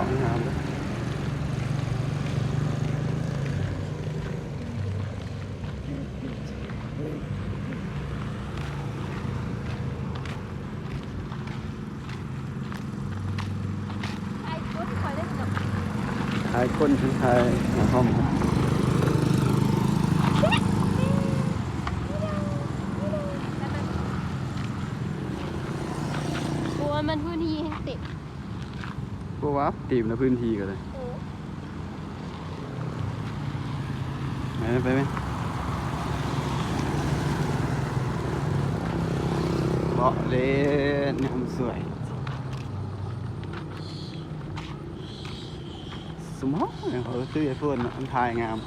องงามเลยไอ้คนคอยได้กับ ถ่ายคนทั้งถ่ายหน้าห้องครับ กลัวมันพื้นที่ให้ติด ก็ว่าตีมในพื้นที่กันเลยไปไหมเบาะเล่นเนี่ยมันสวยสมองเนี่ยเขาซื้อไอโฟนมันถ่ายงาม